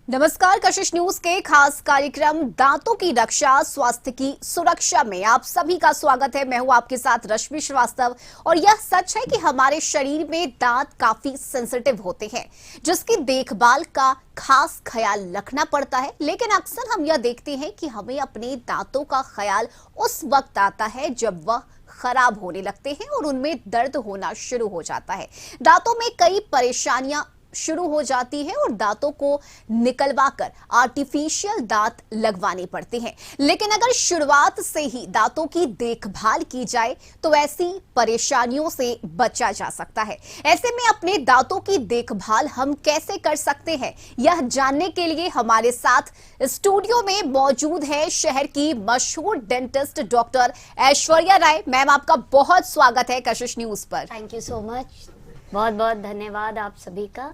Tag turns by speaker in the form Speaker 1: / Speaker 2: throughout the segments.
Speaker 1: नमस्कार, कशिश न्यूज के खास कार्यक्रम दांतों की रक्षा स्वास्थ्य की सुरक्षा में आप सभी का स्वागत है। मैं हूं आपके साथ रश्मि श्रीवास्तव और यह सच है कि हमारे शरीर में दांत काफी सेंसिटिव होते हैं जिसकी देखभाल का खास ख्याल रखना पड़ता है। लेकिन अक्सर हम यह देखते हैं कि हमें अपने दांतों का ख्याल उस वक्त आता है जब वह खराब होने लगते हैं और उनमें दर्द होना शुरू हो जाता है। दांतों में कई परेशानियां शुरू हो जाती है और दांतों को निकलवाकर आर्टिफिशियल दांत लगवाने पड़ते हैं। लेकिन अगर शुरुआत से ही दांतों की देखभाल की जाए तो ऐसी परेशानियों से बचा जा सकता है। ऐसे में अपने दांतों की देखभाल हम कैसे कर सकते हैं, यह जानने के लिए हमारे साथ स्टूडियो में मौजूद है शहर की मशहूर dentist doctor Aishwarya Rai. Ma'am, आपका बहुत स्वागत है कशिश न्यूज पर।
Speaker 2: थैंक यू सो मच, बहुत बहुत धन्यवाद आप सभी का।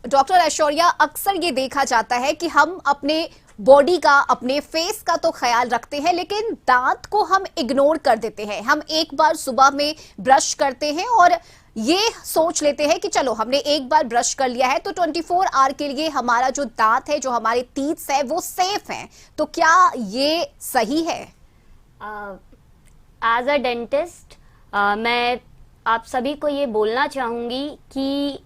Speaker 1: डॉक्टर ऐश्वर्या, अक्सर ये देखा जाता है कि हम अपने बॉडी का, अपने फेस का तो ख्याल रखते हैं लेकिन दांत को हम इग्नोर कर देते हैं। हम एक बार सुबह में ब्रश करते हैं और ये सोच लेते हैं कि चलो हमने एक बार ब्रश कर लिया है तो 24 आवर के लिए हमारा जो दांत है, जो हमारे टीथ है, वो सेफ हैं। तो क्या ये सही है?
Speaker 2: एज अ डेंटिस्ट मैं आप सभी को ये बोलना चाहूंगी कि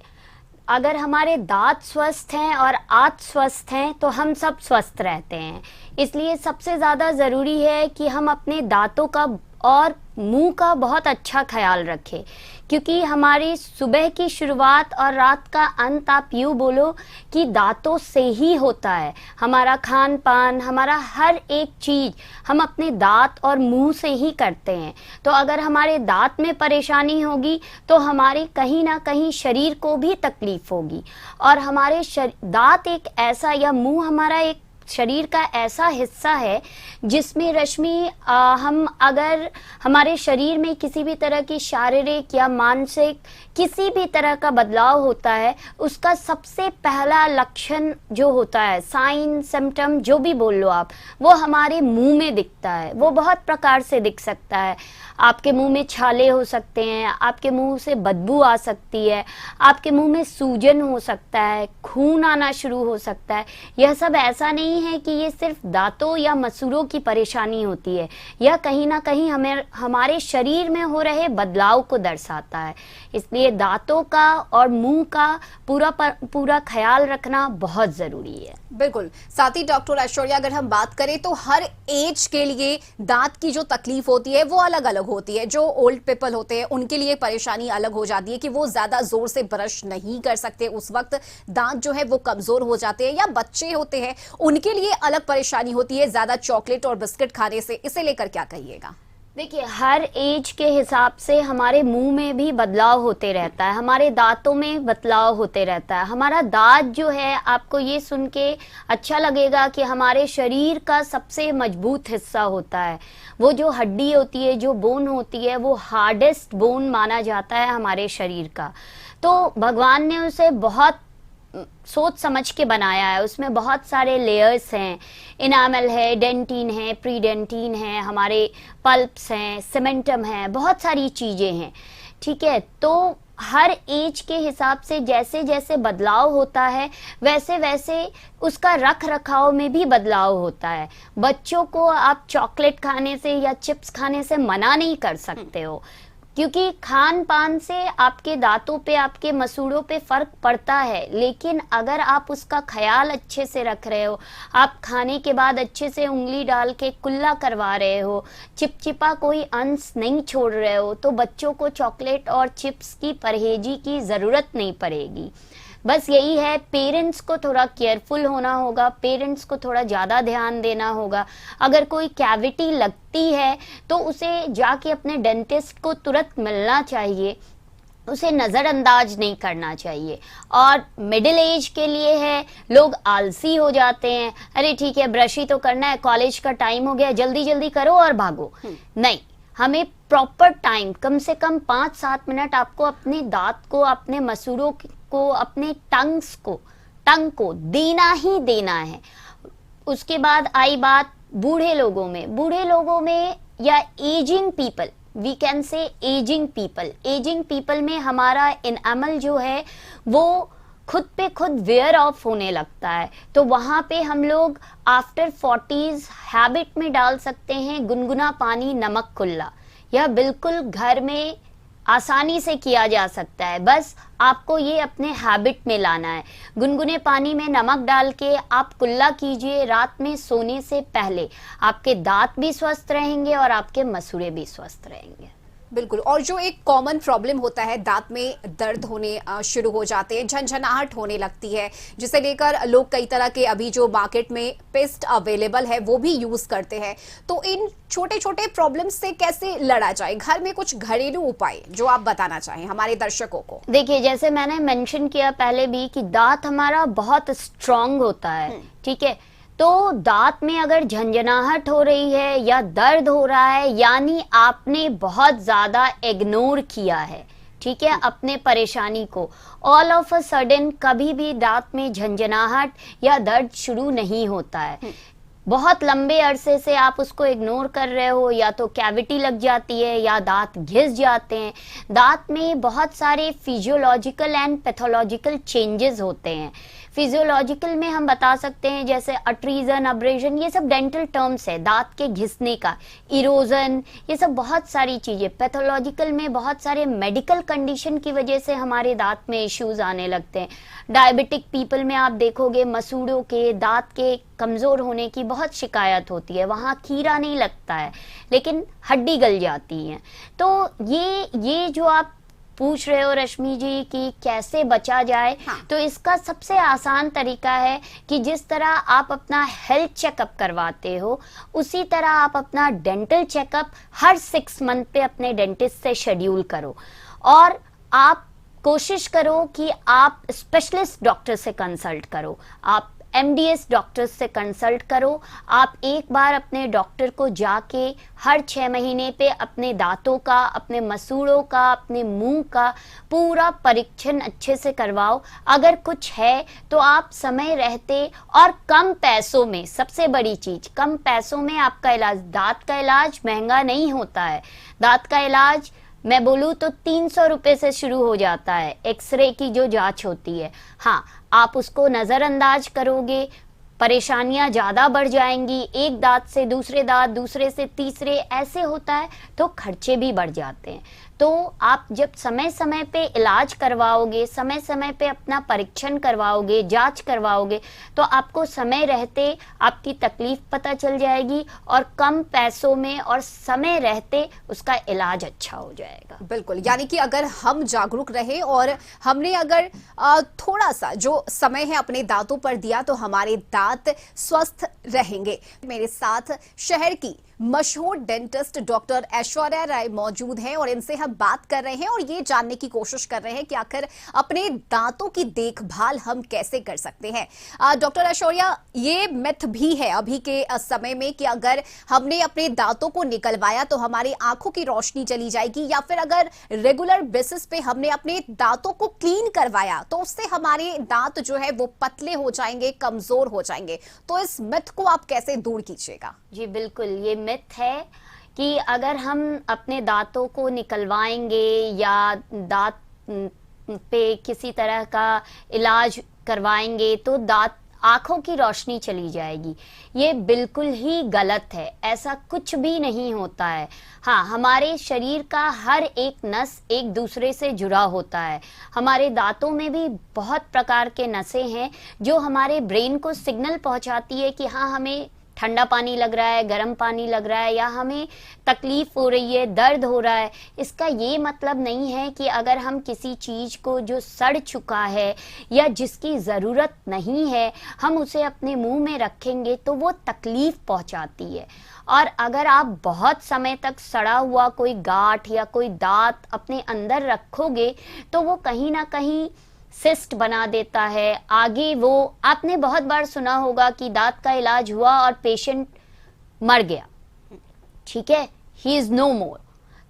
Speaker 2: अगर हमारे दांत स्वस्थ हैं और आंत स्वस्थ हैं तो हम सब स्वस्थ रहते हैं। इसलिए सबसे ज़्यादा ज़रूरी है कि हम अपने दांतों का और मुंह का बहुत अच्छा ख्याल रखें, क्योंकि हमारी सुबह की शुरुआत और रात का अंत आप यूँ बोलो कि दांतों से ही होता है। हमारा खान पान, हमारा हर एक चीज़ हम अपने दांत और मुंह से ही करते हैं। तो अगर हमारे दांत में परेशानी होगी तो हमारे कहीं ना कहीं शरीर को भी तकलीफ होगी। और हमारे दांत एक ऐसा, या मुंह हमारा एक शरीर का ऐसा हिस्सा है जिसमें रश्मि हम अगर हमारे शरीर में किसी भी तरह की शारीरिक या मानसिक किसी भी तरह का बदलाव होता है, उसका सबसे पहला लक्षण जो होता है, साइन सिम्टम जो भी बोल लो आप, वो हमारे मुंह में दिखता है। वो बहुत प्रकार से दिख सकता है। आपके मुंह में छाले हो सकते हैं, आपके मुंह से बदबू आ सकती है, आपके मुंह में सूजन हो सकता है, खून आना शुरू हो सकता है। यह सब ऐसा नहीं है कि ये सिर्फ दांतों या मसूड़ों की परेशानी होती है, यह कहीं ना कहीं हमारे शरीर में हो रहे बदलाव को दर्शाता है। इसलिए दांतों का और मुंह का पूरा ख्याल रखना बहुत जरूरी है।
Speaker 1: बिल्कुल। साथ ही डॉक्टर ऐश्वर्या, अगर हम बात करें तो हर एज के लिए दांत की जो तकलीफ होती है वो अलग अलग होती है। जो ओल्ड पीपल होते हैं उनके लिए परेशानी अलग हो जाती है कि वो ज्यादा जोर से ब्रश नहीं कर सकते, उस वक्त दांत जो है वो कमजोर हो जाते हैं। या बच्चे होते हैं उनके लिए अलग परेशानी होती है ज्यादा चॉकलेट और बिस्किट खाने से। इसे लेकर क्या कहिएगा?
Speaker 2: देखिए, हर एज के हिसाब से हमारे मुंह में भी बदलाव होते रहता है, हमारे दांतों में बदलाव होते रहता है। हमारा दांत जो है, आपको ये सुन के अच्छा लगेगा कि हमारे शरीर का सबसे मजबूत हिस्सा होता है। वो जो हड्डी होती है, जो बोन होती है, वो हार्डेस्ट बोन माना जाता है हमारे शरीर का। तो भगवान ने उसे बहुत सोच समझ के बनाया है। उसमें बहुत सारे लेयर्स हैं, इनामल है, डेंटिन है, प्री डेंटिन है, हमारे पल्प्स हैं, सीमेंटम है, बहुत सारी चीजें हैं। ठीक है, तो हर एज के हिसाब से जैसे जैसे बदलाव होता है वैसे वैसे उसका रख रखाव में भी बदलाव होता है। बच्चों को आप चॉकलेट खाने से या चिप्स खाने से मना नहीं कर सकते हो, क्योंकि खान पान से आपके दांतों पे, आपके मसूड़ों पे फर्क पड़ता है। लेकिन अगर आप उसका ख्याल अच्छे से रख रहे हो, आप खाने के बाद अच्छे से उंगली डाल के कुल्ला करवा रहे हो, चिपचिपा कोई अंश नहीं छोड़ रहे हो, तो बच्चों को चॉकलेट और चिप्स की परहेजी की जरूरत नहीं पड़ेगी। बस यही है, पेरेंट्स को थोड़ा केयरफुल होना होगा, पेरेंट्स को थोड़ा ज़्यादा ध्यान देना होगा। अगर कोई कैविटी लगती है तो उसे जाके अपने डेंटिस्ट को तुरंत मिलना चाहिए, उसे नज़रअंदाज नहीं करना चाहिए। और मिडिल एज के लिए है, लोग आलसी हो जाते हैं, अरे ठीक है ब्रश ही तो करना है, कॉलेज का टाइम हो गया, जल्दी जल्दी करो और भागो। नहीं, हमें प्रॉपर टाइम, कम से कम 5-7 मिनट आपको अपने दांत को, अपने मसूड़ों को, अपने टंग को देना ही देना है। उसके बाद आई बात बूढ़े लोगों में या ageing people, we can say ageing people में हमारा इनामल जो है वो खुद पे खुद वेयर ऑफ होने लगता है। तो वहाँ पे हम लोग आफ्टर 40s हैबिट में डाल सकते हैं गुनगुना पानी नमक कुल्ला। यह बिल्कुल घर में आसानी से किया जा सकता है, बस आपको ये अपने हैबिट में लाना है। गुनगुने पानी में नमक डाल के आप कुल्ला कीजिए रात में सोने से पहले। आपके दांत भी स्वस्थ रहेंगे और आपके मसूड़े भी स्वस्थ रहेंगे।
Speaker 1: बिल्कुल। और जो एक कॉमन प्रॉब्लम होता है, दांत में दर्द होने शुरू हो जाते हैं, झनझनाहट होने लगती है, जिसे लेकर लोग कई तरह के अभी जो मार्केट में पेस्ट अवेलेबल है वो भी यूज करते हैं। तो इन छोटे छोटे प्रॉब्लम से कैसे लड़ा जाए? घर में कुछ घरेलू उपाय जो आप बताना चाहें हमारे दर्शकों को।
Speaker 2: देखिए, जैसे मैंने मेंशन किया पहले भी कि दांत हमारा बहुत स्ट्रांग होता है, ठीक है। तो दांत में अगर झंझनाहट हो रही है या दर्द हो रहा है, यानी आपने बहुत ज्यादा इग्नोर किया है, ठीक है, अपने परेशानी को। ऑल ऑफ अ सडन कभी भी दांत में झंझनाहट या दर्द शुरू नहीं होता है। बहुत लंबे अरसे से आप उसको इग्नोर कर रहे हो, या तो कैविटी लग जाती है या दांत घिस जाते हैं। दांत में बहुत सारे फिजियोलॉजिकल एंड पैथोलॉजिकल चेंजेस होते हैं। फिजियोलॉजिकल में हम बता सकते हैं जैसे अट्रीजन, अब्रेजन, ये सब डेंटल टर्म्स है दांत के घिसने का, इरोजन, ये सब बहुत सारी चीजें। पैथोलॉजिकल में बहुत सारे मेडिकल कंडीशन की वजह से हमारे दांत में इश्यूज आने लगते हैं। डायबिटिक पीपल में आप देखोगे मसूड़ों के, दांत के कमजोर होने की बहुत शिकायत होती है। वहां खीरा नहीं लगता है लेकिन हड्डी गल जाती है। तो ये जो आप पूछ रहे हो रश्मि जी कि कैसे बचा जाए,
Speaker 1: हाँ।
Speaker 2: तो इसका सबसे आसान तरीका है कि जिस तरह आप अपना हेल्थ चेकअप करवाते हो, उसी तरह आप अपना डेंटल चेकअप हर 6 मंथ पे अपने डेंटिस्ट से शेड्यूल करो। और आप कोशिश करो कि आप स्पेशलिस्ट डॉक्टर से कंसल्ट करो, आप MDS डॉक्टर से कंसल्ट करो। आप एक बार अपने डॉक्टर को जाके हर 6 महीने पे अपने दांतों का, अपने मसूड़ों का, अपने मुंह का पूरा परीक्षण अच्छे से करवाओ। अगर कुछ है तो आप समय रहते और कम पैसों में, सबसे बड़ी चीज कम पैसों में आपका इलाज। दांत का इलाज महंगा नहीं होता है। दांत का इलाज मैं बोलूँ तो 300 रुपए से शुरू हो जाता है। एक्सरे की जो जांच होती है, हाँ, आप उसको नजरअंदाज करोगे, परेशानियां ज्यादा बढ़ जाएंगी। एक दांत से दूसरे दांत, दूसरे से तीसरे, ऐसे होता है तो खर्चे भी बढ़ जाते हैं। तो आप जब समय समय पे इलाज करवाओगे, समय समय पे अपना परीक्षण करवाओगे, जांच करवाओगे, तो आपको समय रहते आपकी तकलीफ पता चल जाएगी और कम पैसों में और समय रहते उसका इलाज अच्छा हो जाएगा।
Speaker 1: बिल्कुल। यानी कि अगर हम जागरूक रहे और हमने अगर थोड़ा सा जो समय है अपने दांतों पर दिया तो हमारे दांत स्वस्थ रहेंगे। मेरे साथ शहर की मशहूर डेंटिस्ट डॉक्टर ऐश्वर्या राय मौजूद हैं और इनसे हम बात कर रहे हैं और ये जानने की कोशिश कर रहे हैं कि आखिर अपने दांतों की देखभाल हम कैसे कर सकते हैं। डॉक्टर ऐश्वर्या, ये मिथ भी है अभी के समय में कि अगर हमने अपने दांतों को निकलवाया तो हमारी आंखों की रोशनी चली जाएगी, या फिर अगर रेगुलर बेसिस पे हमने अपने दांतों को क्लीन करवाया तो उससे हमारे दांत जो है वो पतले हो जाएंगे, कमजोर हो जाएंगे। तो इस मिथ को आप कैसे दूर कीजिएगा?
Speaker 2: जी बिल्कुल, ये मिथ है कि अगर हम अपने दांतों को निकलवाएंगे या दांत पे किसी तरह का इलाज करवाएंगे तो दांत, आंखों की रोशनी चली जाएगी। ये बिल्कुल ही गलत है, ऐसा कुछ भी नहीं होता है। हाँ, हमारे शरीर का हर एक नस एक दूसरे से जुड़ा होता है। हमारे दांतों में भी बहुत प्रकार के नसें हैं जो हमारे ब्रेन को सिग्नल पहुंचाती है कि हाँ, हमें ठंडा पानी लग रहा है, गर्म पानी लग रहा है, या हमें तकलीफ हो रही है, दर्द हो रहा है। इसका ये मतलब नहीं है कि अगर हम किसी चीज को जो सड़ चुका है या जिसकी जरूरत नहीं है हम उसे अपने मुंह में रखेंगे तो वो तकलीफ पहुंचाती है। और अगर आप बहुत समय तक सड़ा हुआ कोई गांठ या कोई दांत अपने अंदर रखोगे तो वो कहीं ना कहीं सिस्ट बना देता है। आगे वो, आपने बहुत बार सुना होगा कि दांत का इलाज हुआ और पेशेंट मर गया, ठीक है, ही इज नो मोर।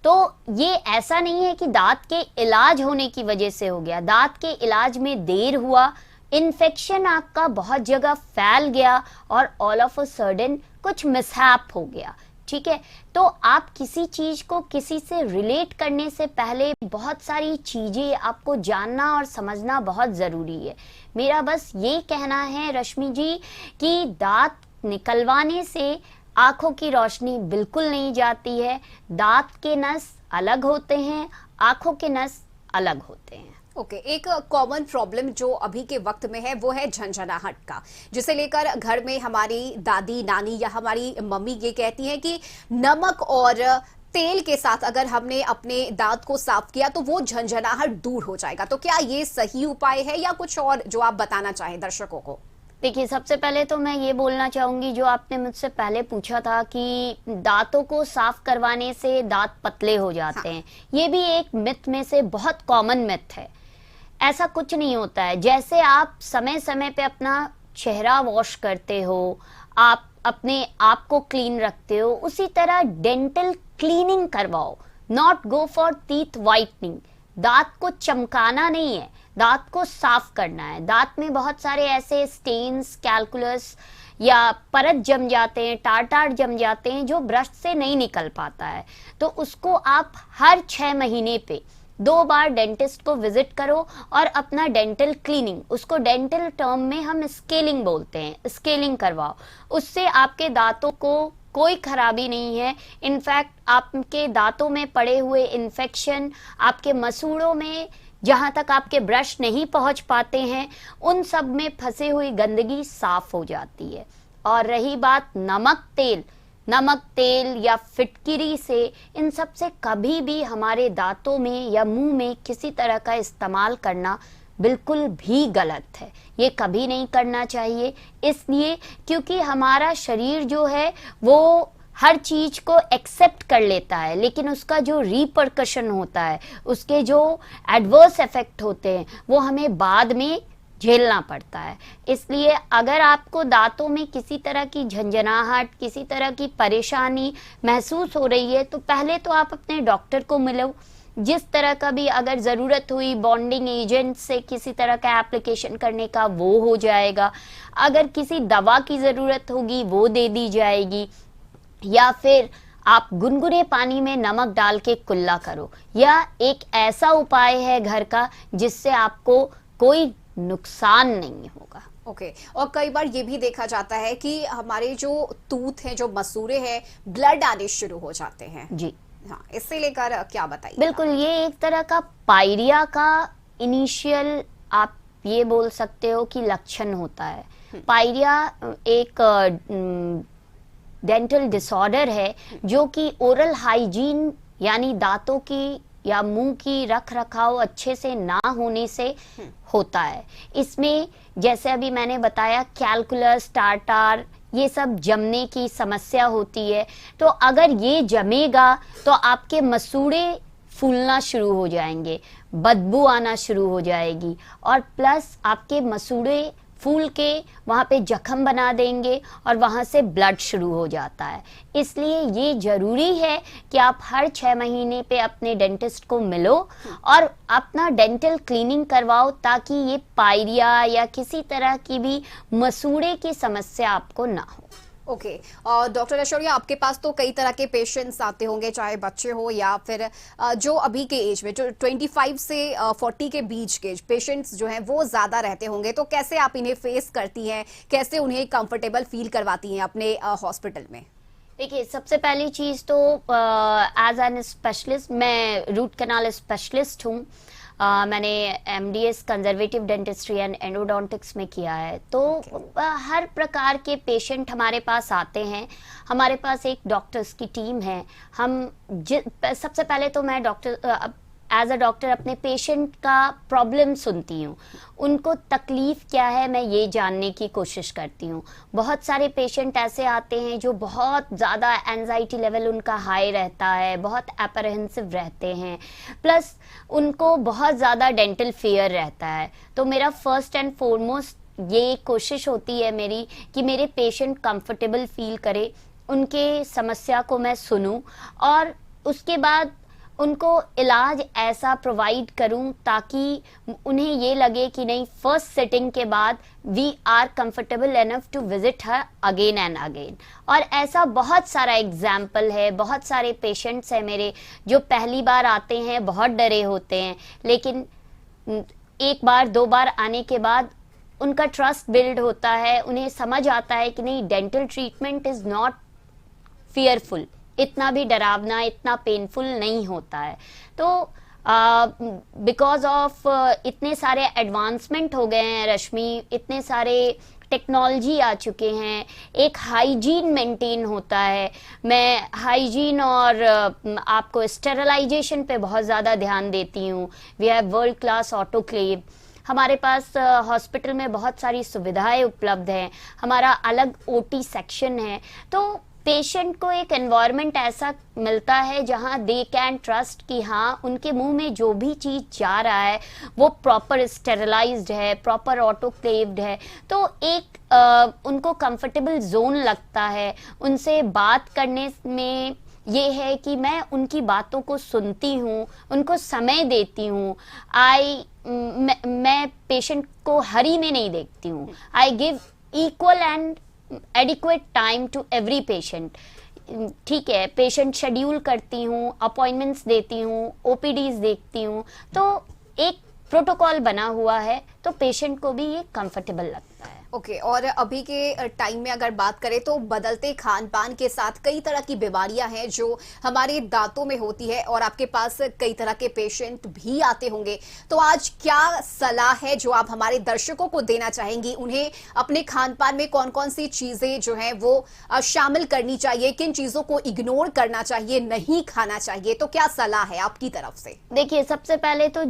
Speaker 2: तो ये ऐसा नहीं है कि दांत के इलाज होने की वजह से हो गया। दांत के इलाज में देर हुआ, इन्फेक्शन आपका बहुत जगह फैल गया और ऑल ऑफ अ सडन कुछ मिसहैप हो गया। ठीक है। तो आप किसी चीज को किसी से रिलेट करने से पहले बहुत सारी चीजें आपको जानना और समझना बहुत जरूरी है। मेरा बस ये कहना है रश्मि जी कि दांत निकलवाने से आंखों की रोशनी बिल्कुल नहीं जाती है। दांत के नस अलग होते हैं, आंखों के नस अलग होते हैं।
Speaker 1: ओके, एक कॉमन प्रॉब्लम जो अभी के वक्त में है वो है झंझनाहट का, जिसे लेकर घर में हमारी दादी नानी या हमारी मम्मी ये कहती हैं कि नमक और तेल के साथ अगर हमने अपने दांत को साफ किया तो वो झंझनाहट दूर हो जाएगा। तो क्या ये सही उपाय है या कुछ और जो आप बताना चाहें दर्शकों को?
Speaker 2: देखिए, सबसे पहले तो मैं ये बोलना चाहूंगी, जो आपने मुझसे पहले पूछा था कि दांतों को साफ करवाने से दांत पतले हो जाते हैं, ये भी एक मिथ में से बहुत कॉमन मिथ है। ऐसा कुछ नहीं होता है। जैसे आप समय समय पे अपना चेहरा वॉश करते हो, आप अपने आप को क्लीन रखते हो, उसी तरह डेंटल क्लीनिंग करवाओ। Not go for teeth whitening. दांत को चमकाना नहीं है, दांत को साफ करना है। दांत में बहुत सारे ऐसे स्टेन्स, कैलकुलस या परत जम जाते हैं, टार जम जाते हैं जो ब्रश से नहीं निकल पाता है। तो उसको आप हर 6 महीने पे 2 बार डेंटिस्ट को विजिट करो और अपना डेंटल क्लीनिंग, उसको डेंटल टर्म में हम स्केलिंग बोलते हैं, स्केलिंग करवाओ। उससे आपके दांतों को कोई खराबी नहीं है। इनफैक्ट आपके दांतों में पड़े हुए इन्फेक्शन, आपके मसूड़ों में जहां तक आपके ब्रश नहीं पहुंच पाते हैं, उन सब में फंसी हुई गंदगी साफ हो जाती है। और रही बात नमक तेल या फिटकिरी से, इन सब से कभी भी हमारे दांतों में या मुंह में किसी तरह का इस्तेमाल करना बिल्कुल भी गलत है। ये कभी नहीं करना चाहिए, इसलिए क्योंकि हमारा शरीर जो है वो हर चीज को एक्सेप्ट कर लेता है, लेकिन उसका जो रिपरकशन होता है, उसके जो एडवर्स इफेक्ट होते हैं, वो हमें बाद में झेलना पड़ता है। इसलिए अगर आपको दांतों में किसी तरह की झंझनाहट, किसी तरह की परेशानी महसूस हो रही है, तो पहले तो आप अपने डॉक्टर को मिलो। जिस तरह का भी अगर जरूरत हुई बॉन्डिंग एजेंट से किसी तरह का एप्लीकेशन करने का, वो हो जाएगा। अगर किसी दवा की जरूरत होगी वो दे दी जाएगी, या फिर आप गुनगुने पानी में नमक डाल के कुल्ला करो, या एक ऐसा उपाय है घर का जिससे आपको कोई नुकसान नहीं होगा।
Speaker 1: ओके, और कई बार ये भी देखा जाता है कि हमारे जो टूथ हैं, जो मसूड़े हैं, ब्लड आने शुरू हो जाते हैं।
Speaker 2: जी
Speaker 1: हाँ, इससे लेकर क्या बताइए?
Speaker 2: बिल्कुल, ये एक तरह का पायरिया का इनिशियल आप ये बोल सकते हो कि लक्षण होता है। पायरिया एक डेंटल डिसऑर्डर है जो कि ओरल हाइजीन यानी दांतों की या मुंह की रख रखाव अच्छे से ना होने से होता है। इसमें जैसे अभी मैंने बताया कैलकुलस, टार्टार, ये सब जमने की समस्या होती है। तो अगर ये जमेगा तो आपके मसूड़े फूलना शुरू हो जाएंगे, बदबू आना शुरू हो जाएगी, और प्लस आपके मसूड़े फूल के वहां पे जख्म बना देंगे और वहां से ब्लड शुरू हो जाता है। इसलिए ये जरूरी है कि आप हर 6 महीने पे अपने डेंटिस्ट को मिलो और अपना डेंटल क्लीनिंग करवाओ, ताकि ये पायरिया या किसी तरह की भी मसूड़े की समस्या आपको ना हो।
Speaker 1: ओके, और डॉक्टर ऐश्वर्या, आपके पास तो कई तरह के पेशेंट्स आते होंगे, चाहे बच्चे हो या फिर जो अभी के एज में, जो 25 से 40 के बीच के पेशेंट्स जो हैं वो ज्यादा रहते होंगे। तो कैसे आप इन्हें फेस करती हैं, कैसे उन्हें कंफर्टेबल फील करवाती हैं अपने हॉस्पिटल में?
Speaker 2: देखिए, सबसे पहली चीज तो एज एन स्पेशलिस्ट, मैं रूट कैनाल स्पेशलिस्ट हूँ। मैंने MDS conservative dentistry and endodontics में किया है। तो हर प्रकार के पेशेंट हमारे पास आते हैं। हमारे पास एक डॉक्टर्स की टीम है। सबसे पहले तो मैं एज अ डॉक्टर अपने पेशेंट का प्रॉब्लम सुनती हूँ, उनको तकलीफ क्या है मैं ये जानने की कोशिश करती हूँ। बहुत सारे पेशेंट ऐसे आते हैं जो बहुत ज़्यादा एंजाइटी लेवल उनका हाई रहता है, बहुत एपरहेंसिव रहते हैं, प्लस उनको बहुत ज़्यादा डेंटल फियर रहता है। तो मेरा फर्स्ट एंड फॉरमोस्ट ये कोशिश होती है मेरी कि मेरे पेशेंट कंफर्टेबल फील करे, उनके समस्या को मैं सुनूं और उसके बाद उनको इलाज ऐसा प्रोवाइड करूं ताकि उन्हें ये लगे कि नहीं, फर्स्ट सिटिंग के बाद we are comfortable enough to visit her again and again. और ऐसा बहुत सारा एग्जाम्पल है, बहुत सारे पेशेंट्स हैं मेरे जो पहली बार आते हैं, बहुत डरे होते हैं, लेकिन एक बार दो बार आने के बाद उनका ट्रस्ट बिल्ड होता है, उन्हें समझ आता है कि नहीं, dental treatment is not fearful, इतना भी डरावना, इतना पेनफुल नहीं होता है। तो बिकॉज ऑफ इतने सारे एडवांसमेंट हो गए हैं रश्मि, इतने सारे टेक्नोलॉजी आ चुके हैं, एक हाइजीन मेंटेन होता है। मैं हाइजीन और आपको स्टेरिलाइजेशन पे बहुत ज़्यादा ध्यान देती हूँ। We have world class autoclave, हमारे पास हॉस्पिटल में बहुत सारी सुविधाएं उपलब्ध हैं, हमारा अलग ओटी सेक्शन है। तो पेशेंट को एक एनवायरनमेंट ऐसा मिलता है जहां दे कैन ट्रस्ट कि हाँ, उनके मुंह में जो भी चीज जा रहा है वो प्रॉपर स्टेरिलाइज्ड है, प्रॉपर ऑटोक्लेव्ड है। तो एक उनको कंफर्टेबल जोन लगता है। उनसे बात करने में ये है कि मैं उनकी बातों को सुनती हूँ, उनको समय देती हूँ। मैं पेशेंट को हरी में नहीं देखती हूँ। I give equal and adequate time to every patient. ठीक है, पेशेंट शेड्यूल करती हूँ, अपॉइंटमेंट्स देती हूँ, ओपीडीज देखती हूँ, तो एक प्रोटोकॉल बना हुआ है, तो पेशेंट को भी ये कंफर्टेबल लगता है।
Speaker 1: ओके, और अभी के टाइम में अगर बात करें तो बदलते खान पान के साथ कई तरह की बीमारियां हैं जो हमारे दांतों में होती है, और आपके पास कई तरह के पेशेंट भी आते होंगे। तो आज क्या सलाह है जो आप हमारे दर्शकों को देना चाहेंगी? उन्हें अपने खान पान में कौन कौन सी चीजें जो हैं वो शामिल करनी चाहिए, किन चीजों को इग्नोर करना चाहिए, नहीं खाना चाहिए? तो क्या सलाह है आपकी तरफ से?
Speaker 2: देखिए, सबसे पहले तो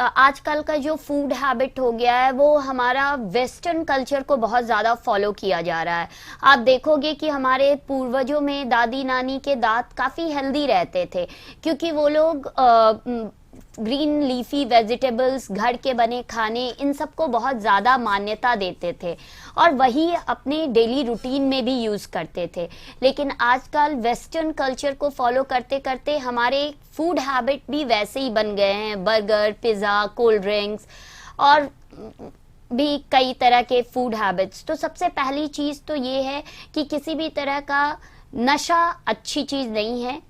Speaker 2: आजकल का जो फूड हैबिट हो गया है वो हमारा वेस्टर्न कल्चर को बहुत ज्यादा फॉलो किया जा रहा है। आप देखोगे कि हमारे पूर्वजों में दादी नानी के दांत काफी हेल्दी रहते थे, क्योंकि वो लोग ग्रीन लीफी वेजिटेबल्स, घर के बने खाने, इन सबको बहुत ज्यादा मान्यता देते थे और वही अपने डेली रूटीन में भी यूज करते थे। लेकिन आजकल वेस्टर्न कल्चर को फॉलो करते करते हमारे फूड हैबिट भी वैसे ही बन गए हैं। बर्गर, पिज्जा, कोल्ड ड्रिंक्स और भी कई तरह के फूड हैबिट्स। तो सबसे पहली चीज तो ये है कि किसी भी तरह का नशा अच्छी चीज नहीं है।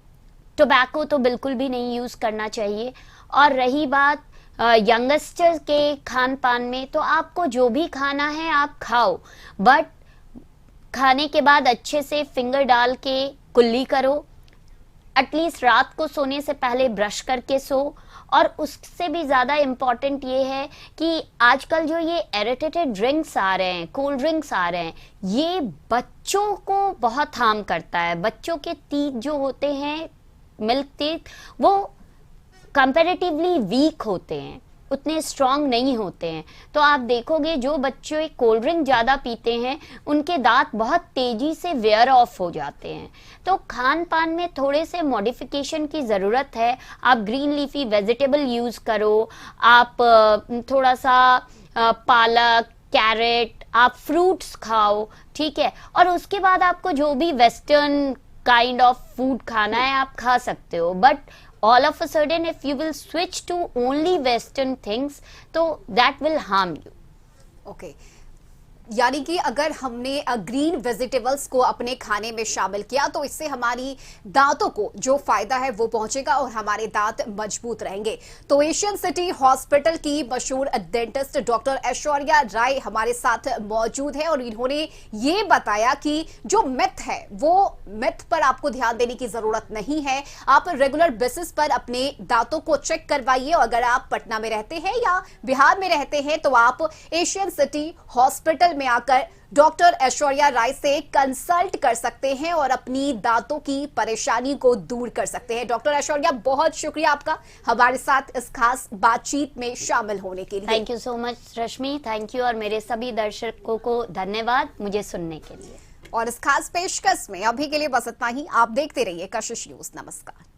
Speaker 2: टोबैको तो बिल्कुल भी नहीं यूज करना चाहिए। और रही बात यंगस्टर्स के खान पान में, तो आपको जो भी खाना है आप खाओ, बट खाने के बाद अच्छे से फिंगर डाल के कुल्ली करो। एटलीस्ट रात को सोने से पहले ब्रश करके सो। और उससे भी ज़्यादा इम्पॉर्टेंट ये है कि आजकल जो ये एरेटेटेड ड्रिंक्स आ रहे हैं, कोल्ड ड्रिंक्स आ रहे हैं, ये बच्चों को बहुत हार्म करता है। बच्चों के टीथ जो होते हैं, मिल्क टीथ, वो कंपैरेटिवली वीक होते हैं, उतने स्ट्रांग नहीं होते हैं। तो आप देखोगे जो बच्चे कोल्ड ड्रिंक ज़्यादा पीते हैं उनके दांत बहुत तेजी से वेयर ऑफ हो जाते हैं। तो खान पान में थोड़े से मॉडिफिकेशन की ज़रूरत है। आप ग्रीन लीफी वेजिटेबल यूज़ करो, आप थोड़ा सा पालक, कैरेट, आप फ्रूट्स खाओ, ठीक है। और उसके बाद आपको जो भी वेस्टर्न काइंड ऑफ फूड खाना है आप खा सकते हो, but all of a sudden if you will switch to only western things, so that will harm you.
Speaker 1: Okay. यानी कि अगर हमने ग्रीन वेजिटेबल्स को अपने खाने में शामिल किया तो इससे हमारी दांतों को जो फायदा है वो पहुंचेगा और हमारे दांत मजबूत रहेंगे। तो एशियन सिटी हॉस्पिटल की मशहूर डेंटिस्ट डॉक्टर ऐश्वर्या राय हमारे साथ मौजूद है और इन्होंने ये बताया कि जो मिथ है वो मिथ पर आपको ध्यान देने की जरूरत नहीं है। आप रेगुलर बेसिस पर अपने दांतों को चेक करवाइए। अगर आप पटना में रहते हैं या बिहार में रहते हैं तो आप एशियन सिटी हॉस्पिटल में आकर डॉक्टर ऐश्वर्या राय से कंसल्ट कर सकते हैं और अपनी दांतों की परेशानी को दूर कर सकते हैं। डॉक्टर ऐश्वर्या, बहुत शुक्रिया आपका हमारे साथ इस खास बातचीत में शामिल होने के लिए।
Speaker 2: Thank you so much Rashmi, thank you, और मेरे सभी दर्शकों को धन्यवाद मुझे सुनने के लिए।
Speaker 1: और इस खास पेशकश में अभी के लिए बस इतना ही। आप देखते रहिए कशिश न्यूज। नमस्कार।